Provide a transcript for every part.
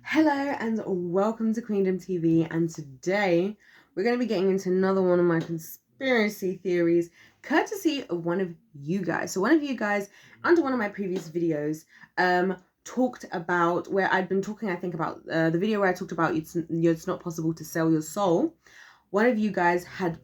Hello and welcome to Queendom TV, and today we're going to be getting into another one of my conspiracy theories courtesy of one of you guys. So one of you guys under one of my previous videos talked about where I'd been talking, I think, about the video where I talked about it's not possible to sell your soul. One of you guys had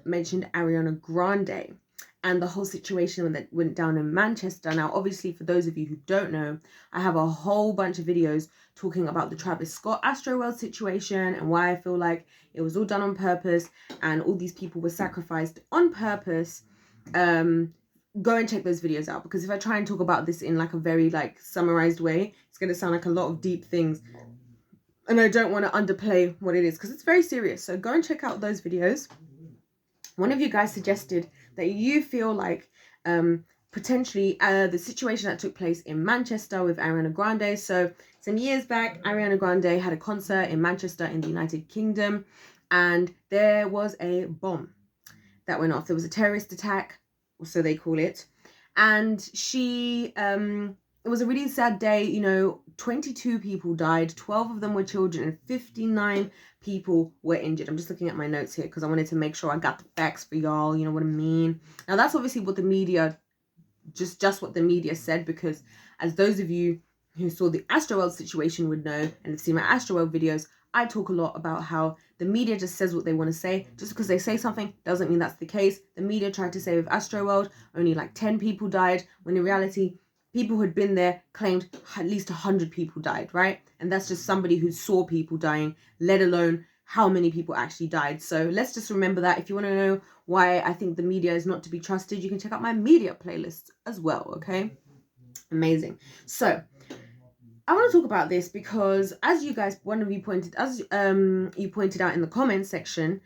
mentioned Ariana Grande and the whole situation that went down in Manchester. Now, obviously, for those of you who don't know, I have a whole bunch of videos talking about the Travis Scott Astroworld situation and why I feel like it was all done on purpose and all these people were sacrificed on purpose. Go and check those videos out, because if I try and talk about this in like a very summarized way, it's going to sound like a lot of deep things. And I don't want to underplay what it is because it's very serious. So go and check out those videos. One of you guys suggested that you feel like potentially the situation that took place in Manchester with Ariana Grande. So some years back, Ariana Grande had a concert in Manchester in the United Kingdom, and there was a bomb that went off. There was a terrorist attack, or so they call it. And she, it was a really sad day. 22 people died, 12 of them were children, and 59 people were injured. I'm just looking at my notes here because I wanted to make sure I got the facts for y'all, you know what I mean? Now, that's obviously what the media, just what the media said, because as those of you who saw the Astroworld situation would know and have seen my Astroworld videos, I talk a lot about how the media just says what they want to say. Just because they say something doesn't mean that's the case. The media tried to say with Astroworld, only like 10 people died, when in reality, people who had been there claimed at least 100 people died, right? And that's just somebody who saw people dying, let alone how many people actually died. So let's just remember that. If you want to know why I think the media is not to be trusted, you can check out my media playlist as well, okay? Amazing. So I want to talk about this because, as you guys, one of you pointed, you pointed out in the comments section,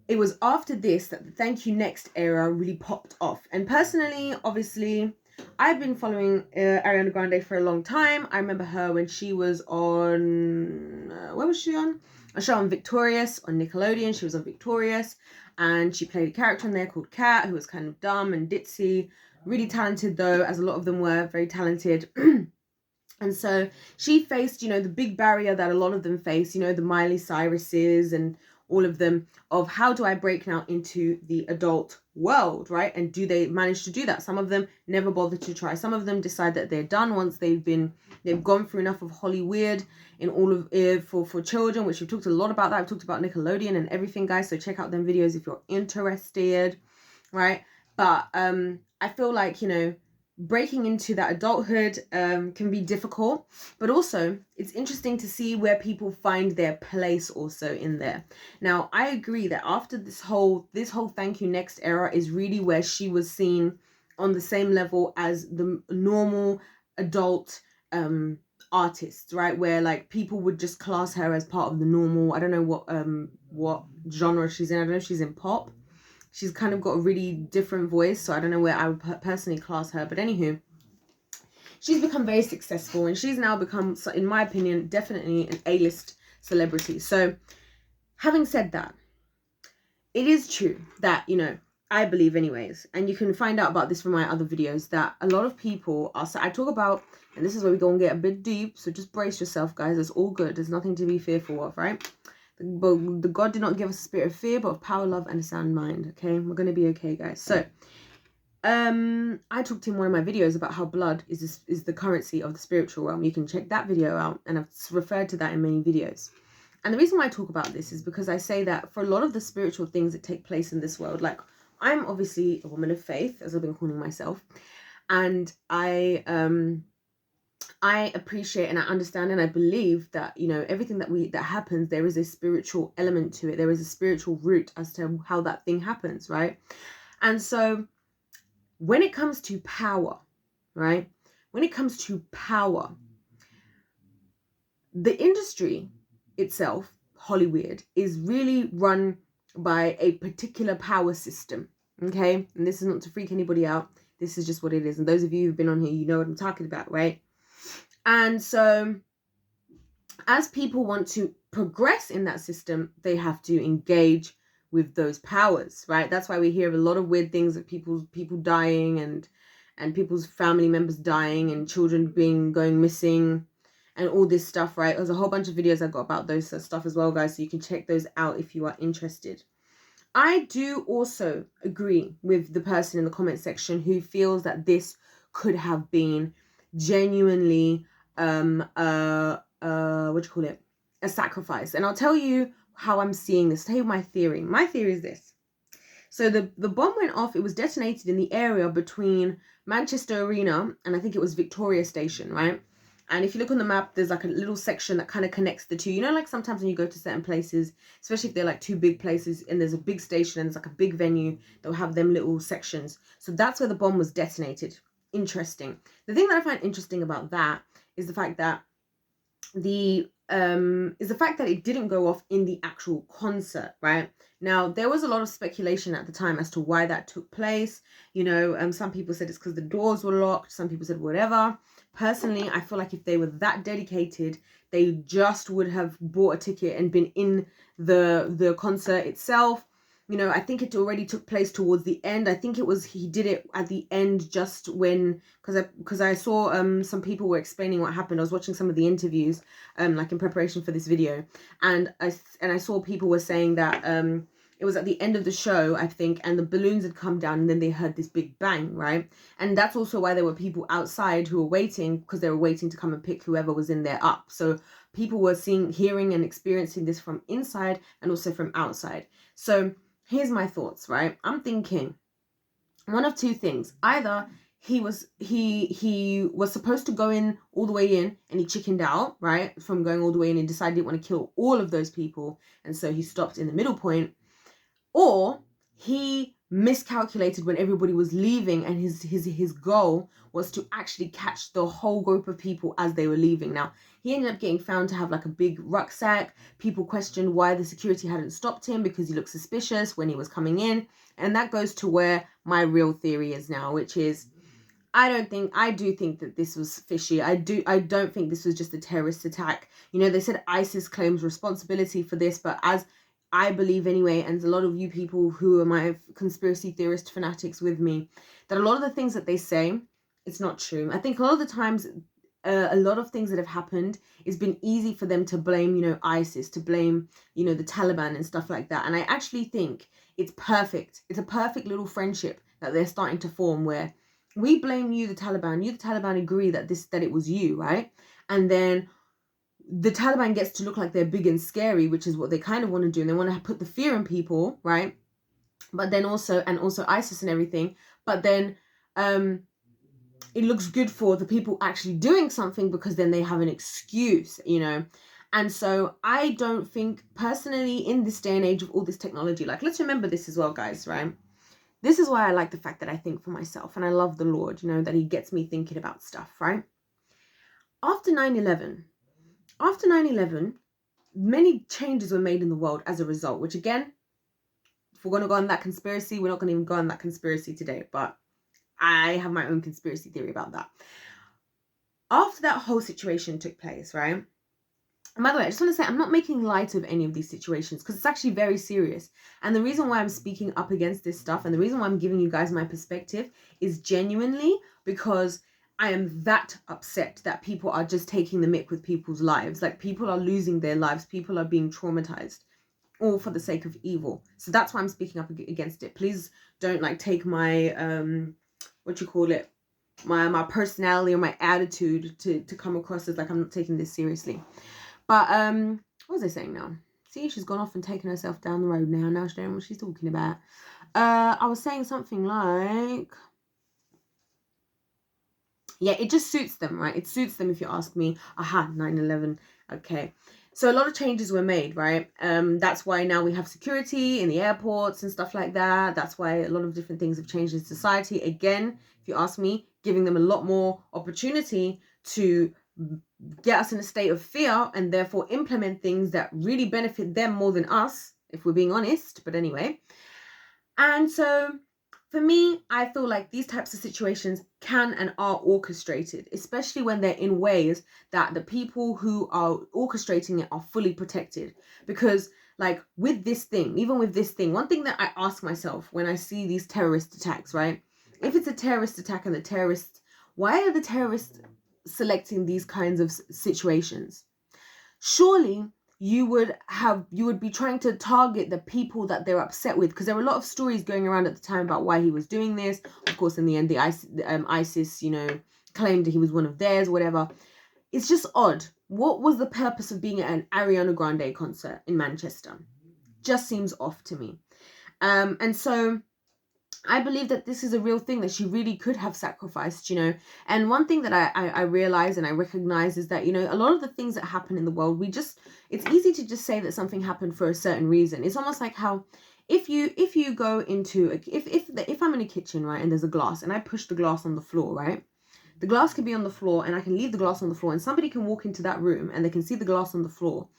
it was after this that the Thank You Next era really popped off. And personally, obviously, I've been following Ariana Grande for a long time. I remember her when she was on, where was she on? A show on Victorious on Nickelodeon. She was on Victorious, and she played a character in there called Kat, who was kind of dumb and ditzy. Really talented though, as a lot of them were, very talented. And so she faced, the big barrier that a lot of them face, the Miley Cyruses and all of them, of how do I break now into the adult world, right? And do they manage to do that? Some of them never bother to try. Some of them decide that they're done once they've gone through enough of Hollywood in all of for children, which we've talked a lot about that. I've talked about Nickelodeon and everything, guys. So check out them videos if you're interested, right? But I feel like, breaking into that adulthood can be difficult, but also it's interesting to see where people find their place also in there. Now, I agree that after this whole Thank You Next era is really where she was seen on the same level as the normal adult artists, right? Where like people would just class her as part of the normal, I don't know what genre she's in. I don't know if she's in pop. She's kind of got a really different voice, so I don't know where I would personally class her. But anywho, she's become very successful, and she's now become, in my opinion, definitely an A-list celebrity. So having said that, it is true that, I believe anyways, and you can find out about this from my other videos, that a lot of people are, so I talk about, and this is where we go and get a bit deep, so just brace yourself, guys. It's all good. There's nothing to be fearful of, right? The God did not give us a spirit of fear, but of power, love, and a sound mind. Okay, we're gonna be okay, guys. So, I talked in one of my videos about how blood is the currency of the spiritual realm. You can check that video out, and I've referred to that in many videos. And the reason why I talk about this is because I say that for a lot of the spiritual things that take place in this world, like I'm obviously a woman of faith, as I've been calling myself, and I appreciate and I understand and I believe that, everything that happens, there is a spiritual element to it. There is a spiritual root as to how that thing happens, right? And so when it comes to power, right? When it comes to power, the industry itself, Hollywood, is really run by a particular power system, okay? And this is not to freak anybody out. This is just what it is. And those of you who've been on here, you know what I'm talking about, right? And so as people want to progress in that system, they have to engage with those powers, right? That's why we hear of a lot of weird things, of people dying and people's family members dying and children going missing and all this stuff, right? There's a whole bunch of videos I got about those stuff as well, guys, so you can check those out if you are interested. I do also agree with the person in the comment section who feels that this could have been genuinely what do you call it, a sacrifice. And I'll tell you how I'm seeing this. Tell you my theory. My theory is this. So the bomb went off. It was detonated in the area between Manchester Arena and I think it was Victoria Station, right? And if you look on the map, there's like a little section that kind of connects the two. You know, like sometimes when you go to certain places, especially if they're like two big places and there's a big station and there's like a big venue, they'll have them little sections. So that's where the bomb was detonated. Interesting. The thing that I find interesting about that is the fact that it didn't go off in the actual concert, right? Now, there was a lot of speculation at the time as to why that took place. You know, some people said it's because the doors were locked. Some people said whatever. Personally, I feel like if they were that dedicated, they just would have bought a ticket and been in the concert itself. You know, I think it already took place towards the end. I think he did it at the end just when, because I saw some people were explaining what happened. I was watching some of the interviews like in preparation for this video, and I saw people were saying that it was at the end of the show, I think, and the balloons had come down and then they heard this big bang, right? And that's also why there were people outside who were waiting, because they were waiting to come and pick whoever was in there up. So people were hearing and experiencing this from inside and also from outside. So here's my thoughts, right? I'm thinking one of two things. Either he was supposed to go in all the way in and he chickened out, right, from going all the way in and decided he didn't want to kill all of those people, and so he stopped in the middle point. Or he miscalculated when everybody was leaving, and his goal was to actually catch the whole group of people as they were leaving. Now, he ended up getting found to have like a big rucksack. People questioned why the security hadn't stopped him because he looked suspicious when he was coming in. And that goes to where my real theory is now, which is I do think that this was fishy. I don't think this was just a terrorist attack. You know, they said ISIS claims responsibility for this, but as I believe anyway, and a lot of you people who are my conspiracy theorist fanatics with me, that a lot of the things that they say, it's not true. I think a lot of the times, a lot of things that have happened, it's been easy for them to blame, you know, ISIS, to blame, you know, the Taliban and stuff like that. And I actually think it's perfect. It's a perfect little friendship that they're starting to form where we blame you, the Taliban agree that it was you, right? And then the Taliban gets to look like they're big and scary, which is what they kind of want to do. And they want to put the fear in people, right? But then also ISIS and everything. But then it looks good for the people actually doing something because then they have an excuse, you know? And so I don't think personally in this day and age of all this technology, like let's remember this as well, guys, right? This is why I like the fact that I think for myself and I love the Lord, you know, that he gets me thinking about stuff, right? After 9/11, many changes were made in the world as a result, which again, if we're going to go on that conspiracy, we're not going to even go on that conspiracy today, but I have my own conspiracy theory about that. After that whole situation took place, right? And by the way, I just want to say I'm not making light of any of these situations because it's actually very serious. And the reason why I'm speaking up against this stuff and the reason why I'm giving you guys my perspective is genuinely because I am that upset that people are just taking the mick with people's lives. Like people are losing their lives. People are being traumatized all for the sake of evil. So that's why I'm speaking up against it. Please don't like take my, my personality or my attitude to come across as like I'm not taking this seriously. But what was I saying now? See, she's gone off and taken herself down the road now. Now she don't know what she's talking about. I was saying something like, yeah, it just suits them, right? It suits them if you ask me. Aha, 9/11. Okay. So a lot of changes were made, right? That's why now we have security in the airports and stuff like that. That's why a lot of different things have changed in society. Again, if you ask me, giving them a lot more opportunity to get us in a state of fear and therefore implement things that really benefit them more than us, if we're being honest. But anyway, and so for me, I feel like these types of situations can and are orchestrated, especially when they're in ways that the people who are orchestrating it are fully protected. Because like with this thing, even with this thing, one thing that I ask myself when I see these terrorist attacks, right? If it's a terrorist attack and why are the terrorists selecting these kinds of situations? Surely you would be trying to target the people that they're upset with, because there were a lot of stories going around at the time about why he was doing this. Of course, in the end, the ISIS, you know, claimed that he was one of theirs, whatever. It's just odd. What was the purpose of being at an Ariana Grande concert in Manchester? Just seems off to me. And so I believe that this is a real thing that she really could have sacrificed, you know. And one thing that I realize and I recognize is that, you know, a lot of the things that happen in the world, it's easy to just say that something happened for a certain reason. It's almost like how if you go into if I'm in a kitchen, right, and there's a glass and I push the glass on the floor, right, the glass can be on the floor and I can leave the glass on the floor and somebody can walk into that room and they can see the glass on the floor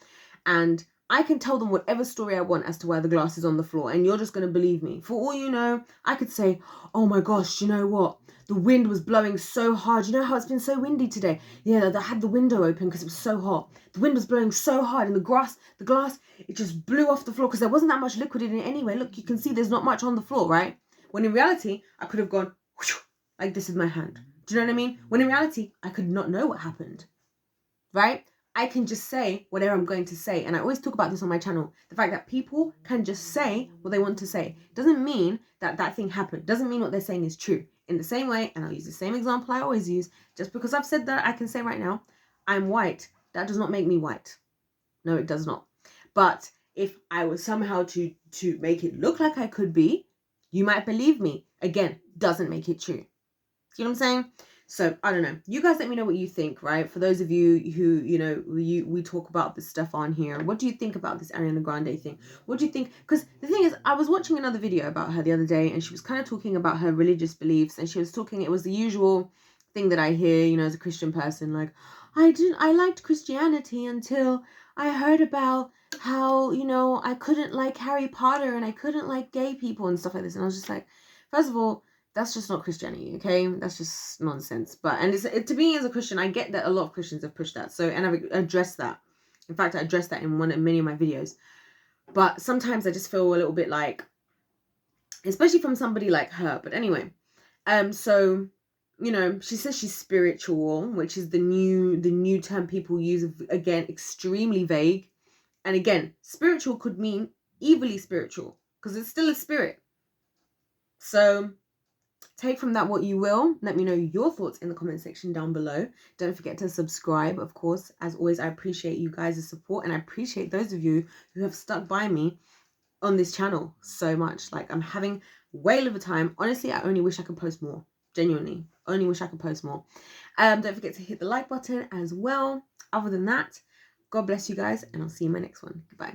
and I can tell them whatever story I want as to why the glass is on the floor, and you're just going to believe me. For all you know, I could say, oh my gosh, you know what? The wind was blowing so hard. You know how it's been so windy today? Yeah, I had the window open because it was so hot. The wind was blowing so hard and the glass, it just blew off the floor because there wasn't that much liquid in it anyway. Look, you can see there's not much on the floor, right? When in reality, I could have gone, whoosh, like this is my hand. Do you know what I mean? When in reality, I could not know what happened, right? I can just say whatever I'm going to say. And I always talk about this on my channel. The fact that people can just say what they want to say doesn't mean that that thing happened. Doesn't mean what they're saying is true. In the same way, and I'll use the same example I always use, just because I've said that, I can say right now, I'm white. That does not make me white. No, it does not. But if I was somehow to make it look like I could be, you might believe me. Again, doesn't make it true. See what I'm saying? So I don't know. You guys let me know what you think, right? For those of you who, you know, we talk about this stuff on here. What do you think about this Ariana Grande thing? What do you think? Because the thing is, I was watching another video about her the other day and she was kind of talking about her religious beliefs, and she was talking, it was the usual thing that I hear, you know, as a Christian person, like, I liked Christianity until I heard about how, you know, I couldn't like Harry Potter and I couldn't like gay people and stuff like this. And I was just like, first of all, that's just not Christianity, okay? That's just nonsense. But, and to me as a Christian, I get that a lot of Christians have pushed that. So, and I've addressed that. In fact, I addressed that in many of my videos. But sometimes I just feel a little bit like, especially from somebody like her. But anyway, so, you know, she says she's spiritual, which is the new term people use, again, extremely vague. And again, spiritual could mean evilly spiritual, because it's still a spirit. So take from that what you will. Let me know your thoughts in the comment section down below. Don't forget to subscribe, of course. As always, I appreciate you guys' support, and I appreciate those of you who have stuck by me on this channel so much. Like, I'm having way of a time. Honestly, I only wish I could post more. Genuinely, only wish I could post more. Don't forget to hit the like button as well. Other than that, God bless you guys, and I'll see you in my next one. Goodbye.